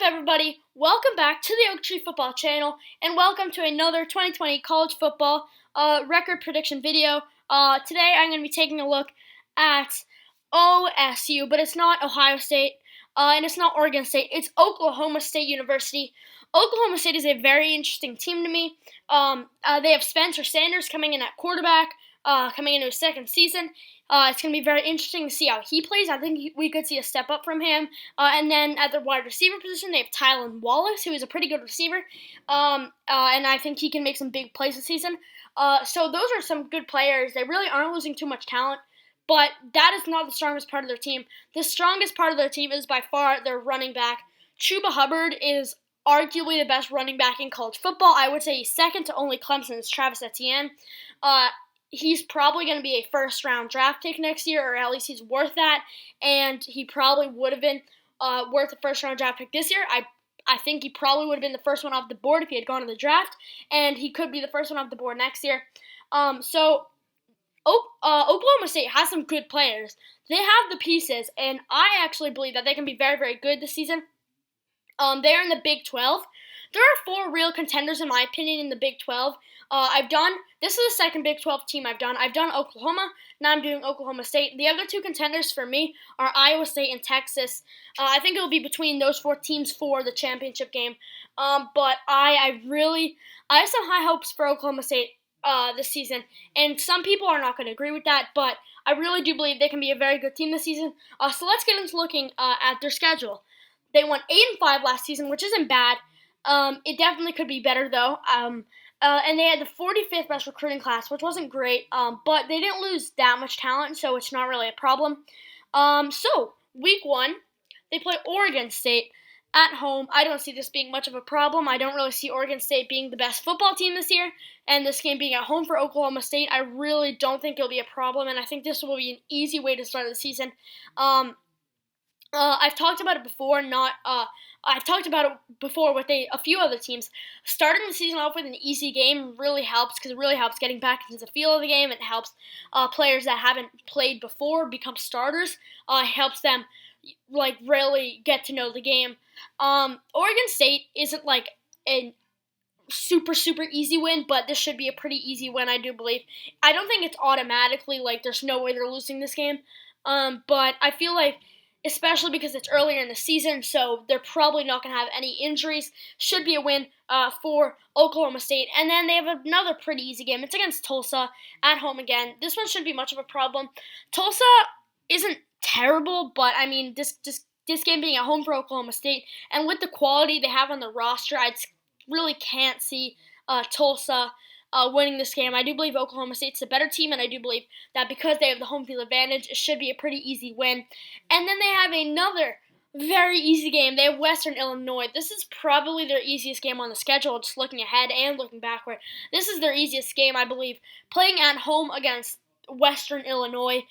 up, everybody? Welcome back to the Oak Tree Football Channel, and welcome to another 2020 college football record prediction video. Today I'm going to be taking a look at OSU, but it's not Ohio State, and it's not Oregon State. It's Oklahoma State University. Oklahoma State is a very interesting team to me. They have Spencer Sanders coming in at quarterback, coming into his second season. It's going to be very interesting to see how he plays. I think we could see a step up from him. And then at the wide receiver position, they have Tylan Wallace, who is a pretty good receiver. And I think he can make some big plays this season. So those are some good players. They really aren't losing too much talent. But that is not the strongest part of their team. The strongest part of their team is by far their running back. Chuba Hubbard is arguably the best running back in college football. I would say he's second to only Clemson's Travis Etienne. He's probably going to be a first-round draft pick next year, or at least he's worth that, and he probably would have been worth a first-round draft pick this year. I think he probably would have been the first one off the board if he had gone to the draft, and he could be the first one off the board next year. Oklahoma State has some good players. They have the pieces, and I actually believe that they can be very, very good this season. They're in the Big 12. There are four real contenders, in my opinion, in the Big 12. This is the second Big 12 team I've done. I've done Oklahoma, now I'm doing Oklahoma State. The other two contenders for me are Iowa State and Texas. I think it will be between those four teams for the championship game. But I have some high hopes for Oklahoma State this season. And some people are not going to agree with that, but I really do believe they can be a very good team this season. So let's get into looking at their schedule. They won 8-5 last season, which isn't bad. It definitely could be better, though. And they had the 45th best recruiting class, which wasn't great, but they didn't lose that much talent, so it's not really a problem. So, week 1, they play Oregon State at home. I don't see this being much of a problem. I don't really see Oregon State being the best football team this year, and this game being at home for Oklahoma State, I really don't think it'll be a problem, and I think this will be an easy way to start the season. I've talked about it before. I've talked about it before with a few other teams. Starting the season off with an easy game really helps because it really helps getting back into the feel of the game. It helps players that haven't played before become starters. It helps them really get to know the game. Oregon State isn't like a super easy win, but this should be a pretty easy win, I do believe. I don't think it's automatically there's no way they're losing this game. But I feel like, especially because it's earlier in the season, so they're probably not going to have any injuries. Should be a win for Oklahoma State. And then they have another pretty easy game. It's against Tulsa at home again. This one shouldn't be much of a problem. Tulsa isn't terrible, but I mean, this game being at home for Oklahoma State, and with the quality they have on the roster, I really can't see Tulsa winning this game. I do believe Oklahoma State's a better team, and I do believe that because they have the home field advantage, it should be a pretty easy win. And then they have another very easy game. They have Western Illinois. This is probably their easiest game on the schedule, just looking ahead and looking backward. This is their easiest game, I believe. Playing at home against Western Illinois,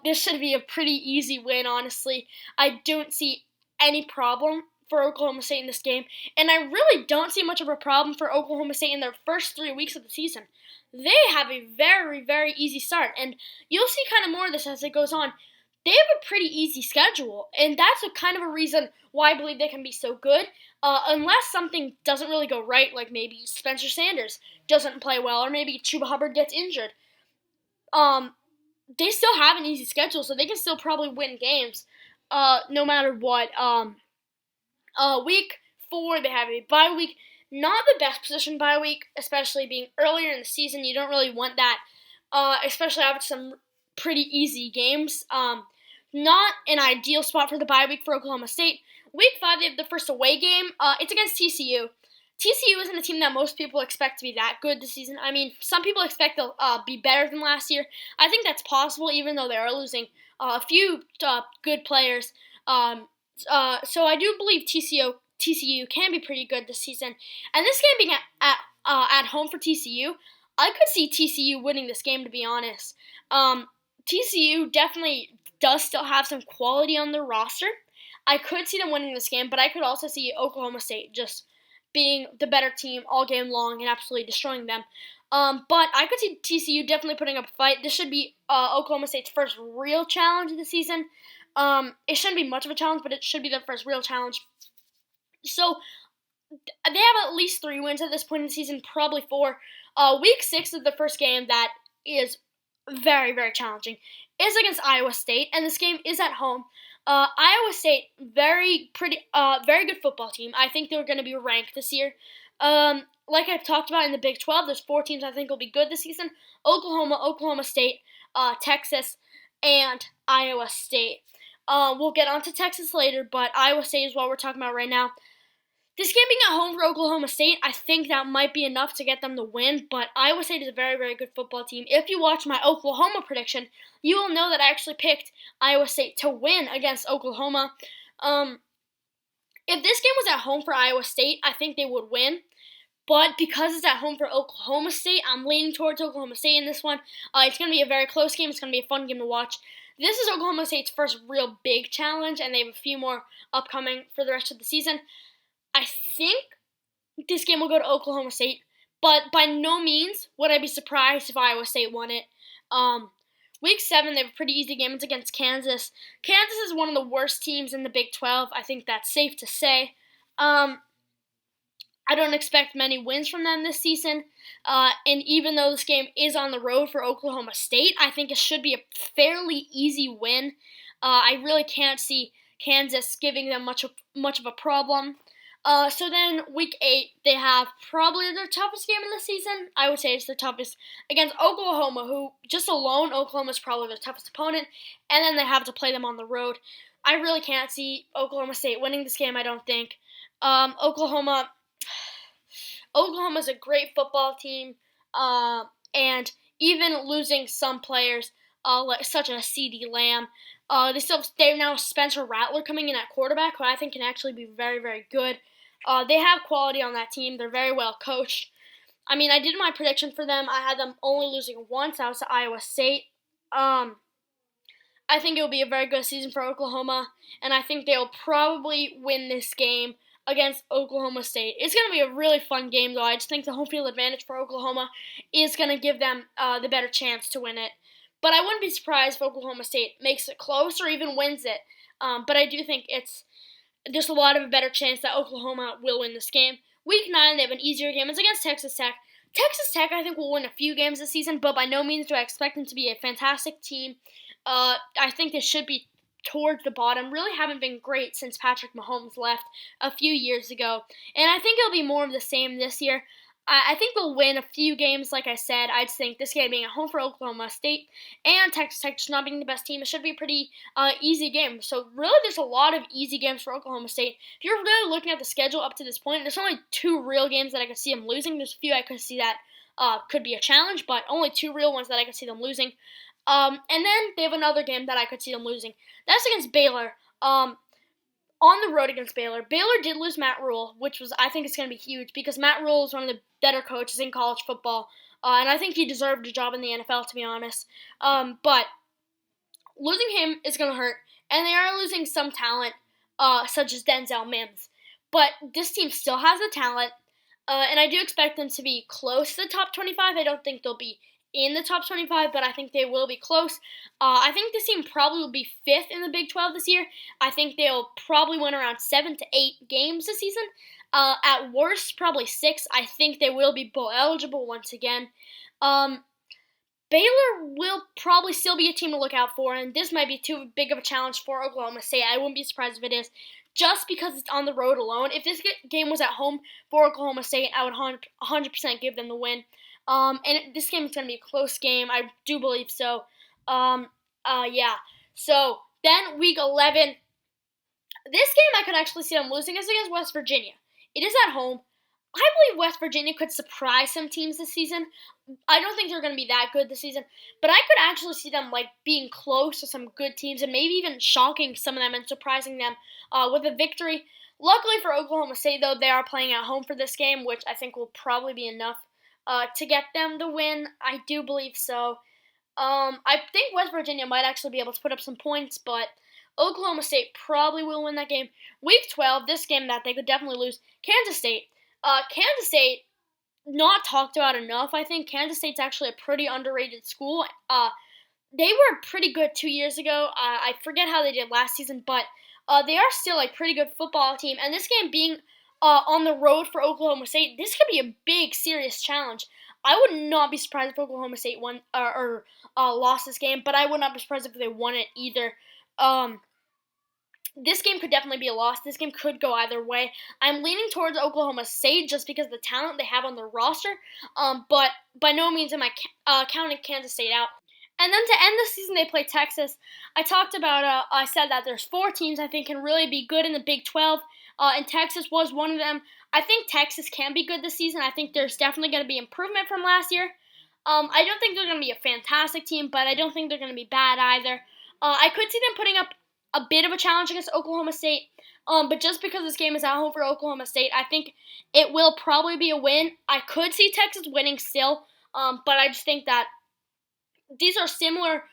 this should be a pretty easy win, honestly. I don't see any problem for Oklahoma State in this game, and I really don't see much of a problem for Oklahoma State in their first 3 weeks of the season. They have a very, very easy start, and you'll see kind of more of this as it goes on. They have a pretty easy schedule, and that's kind of a reason why I believe they can be so good, unless something doesn't really go right, like maybe Spencer Sanders doesn't play well, or maybe Chuba Hubbard gets injured. They still have an easy schedule, so they can still probably win games, no matter what. Week 4, they have a bye week. Not the best position bye week, especially being earlier in the season. You don't really want that, especially after some pretty easy games. Not an ideal spot for the bye week for Oklahoma State. Week 5, they have the first away game. It's against TCU. TCU isn't a team that most people expect to be that good this season. I mean, some people expect they'll be better than last year. I think that's possible, even though they are losing a few good players. So I do believe TCU can be pretty good this season. And this game being at home for TCU, I could see TCU winning this game, to be honest. TCU definitely does still have some quality on their roster. I could see them winning this game, but I could also see Oklahoma State just being the better team all game long and absolutely destroying them. But I could see TCU definitely putting up a fight. This should be Oklahoma State's first real challenge of the season. It shouldn't be much of a challenge, but it should be their first real challenge. So they have at least 3 wins at this point in the season, probably 4. Week 6 is the first game that is very, very challenging. Is against Iowa State, and this game is at home. Iowa State, very good football team. I think they're going to be ranked this year. Like I've talked about in the Big 12, there's 4 teams I think will be good this season: Oklahoma, Oklahoma State, Texas, and Iowa State. We'll get onto Texas later, but Iowa State is what we're talking about right now. This game being at home for Oklahoma State, I think that might be enough to get them to win, but Iowa State is a very, very good football team. If you watch my Oklahoma prediction, you will know that I actually picked Iowa State to win against Oklahoma. If this game was at home for Iowa State, I think they would win. But because it's at home for Oklahoma State, I'm leaning towards Oklahoma State in this one. It's going to be a very close game. It's going to be a fun game to watch. This is Oklahoma State's first real big challenge, and they have a few more upcoming for the rest of the season. I think this game will go to Oklahoma State, but by no means would I be surprised if Iowa State won it. Week 7, they have a pretty easy game. It's against Kansas. Kansas is one of the worst teams in the Big 12. I think that's safe to say. I don't expect many wins from them this season. And even though this game is on the road for Oklahoma State, I think it should be a fairly easy win. I really can't see Kansas giving them much of a problem. So then, week 8, they have probably their toughest game of the season. I would say it's the toughest against Oklahoma, who, just alone, Oklahoma is probably their toughest opponent, and then they have to play them on the road. I really can't see Oklahoma State winning this game, I don't think. Oklahoma's a great football team, and even losing some players, such as CeeDee Lamb, they now have Spencer Rattler coming in at quarterback, who I think can actually be very, very good. They have quality on that team. They're very well coached. I mean, I did my prediction for them. I had them only losing once. That was to Iowa State. I think it will be a very good season for Oklahoma, and I think they'll probably win this game against Oklahoma State. It's going to be a really fun game, though. I just think the home field advantage for Oklahoma is going to give them the better chance to win it. But I wouldn't be surprised if Oklahoma State makes it close or even wins it. But I do think there's a lot of a better chance that Oklahoma will win this game. Week 9, they have an easier game. It's against Texas Tech. Texas Tech, I think, will win a few games this season, but by no means do I expect them to be a fantastic team. I think they should be towards the bottom. Really haven't been great since Patrick Mahomes left a few years ago. And I think it'll be more of the same this year. I think they'll win a few games, like I said. I just think this game being at home for Oklahoma State and Texas Tech just not being the best team, it should be a pretty easy game. So really there's a lot of easy games for Oklahoma State. If you're really looking at the schedule up to this point, there's only 2 real games that I could see them losing. There's a few I could see that could be a challenge, but only 2 real ones that I could see them losing. And then they have another game that I could see them losing. That's against Baylor. On the road against Baylor. Baylor did lose Matt Rule, which I think is going to be huge because Matt Rule is one of the better coaches in college football, and I think he deserved a job in the NFL, to be honest. But losing him is going to hurt, and they are losing some talent, such as Denzel Mims. But this team still has the talent, and I do expect them to be close to the top 25. I don't think they'll be in the top 25, but I think they will be close. I think this team probably will be 5th in the Big 12 this year. I think they'll probably win around 7 to 8 games this season. At worst, probably 6. I think they will be bowl eligible once again. Baylor will probably still be a team to look out for, and this might be too big of a challenge for Oklahoma State. I wouldn't be surprised if it is, just because it's on the road alone. If this game was at home for Oklahoma State, I would 100% give them the win. This game is going to be a close game. I do believe so. Yeah. So, then week 11. This game I could actually see them losing is against West Virginia. It is at home. I believe West Virginia could surprise some teams this season. I don't think they're going to be that good this season, but I could actually see them being close to some good teams and maybe even shocking some of them and surprising them with a victory. Luckily for Oklahoma State, though, they are playing at home for this game, which I think will probably be enough to get them the win. I do believe so. I think West Virginia might actually be able to put up some points, but Oklahoma State probably will win that game. Week 12, this game that they could definitely lose, Kansas State. Kansas State, not talked about enough, I think. Kansas State's actually a pretty underrated school. They were pretty good 2 years ago. I forget how they did last season, but they are still a pretty good football team. And this game being on the road for Oklahoma State. This could be a big, serious challenge. I would not be surprised if Oklahoma State won or lost this game, but I would not be surprised if they won it either. This game could definitely be a loss. This game could go either way. I'm leaning towards Oklahoma State just because of the talent they have on their roster, but by no means am I counting Kansas State out. And then to end the season, they play Texas. I said that there's 4 teams I think can really be good in the Big 12, and Texas was one of them. I think Texas can be good this season. I think there's definitely going to be improvement from last year. I don't think they're going to be a fantastic team, but I don't think they're going to be bad either. I could see them putting up a bit of a challenge against Oklahoma State, but just because this game is at home for Oklahoma State, I think it will probably be a win. I could see Texas winning still, but I just think that these are similar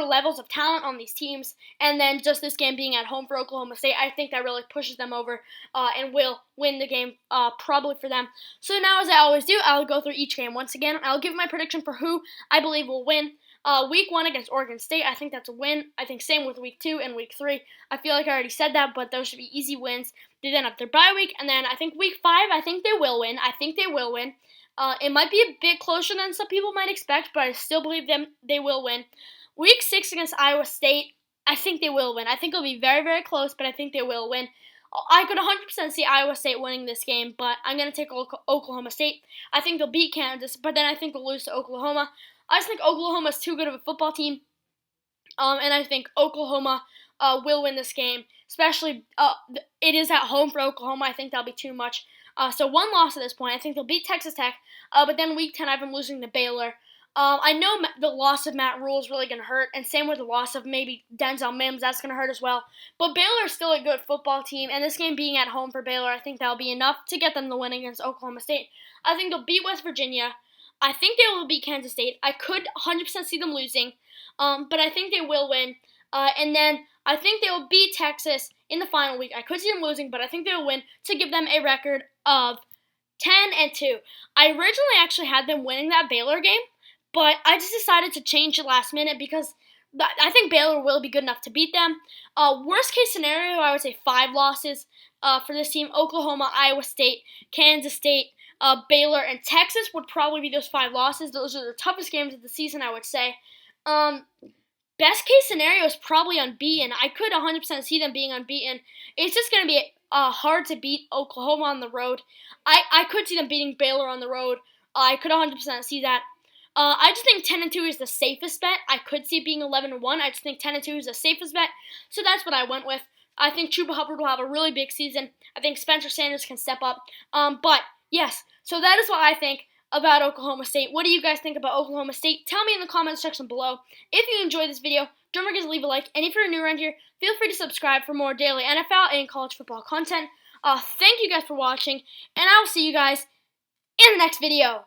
levels of talent on these teams, and then just this game being at home for Oklahoma State, I think that really pushes them over and will win the game probably for them. So now, as I always do, I'll go through each game once again. I'll give my prediction for who I believe will win. Week 1 against Oregon State, I think that's a win. I think same with Week 2 and Week 3. I feel like I already said that, but those should be easy wins. They then have their bye week, and then I think Week 5, I think they will win. It might be a bit closer than some people might expect, but I still believe they will win. Week 6 against Iowa State, I think they will win. I think it'll be very, very close, but I think they will win. I could 100% see Iowa State winning this game, but I'm going to take Oklahoma State. I think they'll beat Kansas, but then I think they'll lose to Oklahoma. I just think Oklahoma's too good of a football team, and I think Oklahoma will win this game, especially it is at home for Oklahoma. I think that'll be too much. So one loss at this point. I think they'll beat Texas Tech, but then Week 10 I have them losing to Baylor. I know the loss of Matt Rule is really going to hurt, and same with the loss of maybe Denzel Mims, that's going to hurt as well. But Baylor is still a good football team, and this game being at home for Baylor, I think that'll be enough to get them the win against Oklahoma State. I think they'll beat West Virginia. I think they will beat Kansas State. I could 100% see them losing, but I think they will win. And then I think they will beat Texas in the final week. I could see them losing, but I think they will win to give them a record of 10-2. I originally actually had them winning that Baylor game, but I just decided to change it last minute because I think Baylor will be good enough to beat them. Worst case scenario, I would say 5 losses for this team. Oklahoma, Iowa State, Kansas State, Baylor, and Texas would probably be those 5 losses. Those are the toughest games of the season, I would say. Best case scenario is probably unbeaten. I could 100% see them being unbeaten. It's just going to be hard to beat Oklahoma on the road. I could see them beating Baylor on the road. I could 100% see that. I just think 10-2 is the safest bet. I could see it being 11-1. I just think 10-2 is the safest bet. So that's what I went with. I think Chuba Hubbard will have a really big season. I think Spencer Sanders can step up. But yes, so that is what I think about Oklahoma State. What do you guys think about Oklahoma State? Tell me in the comments section below. If you enjoyed this video, don't forget to leave a like. And if you're new around here, feel free to subscribe for more daily NFL and college football content. Thank you guys for watching, and I will see you guys in the next video.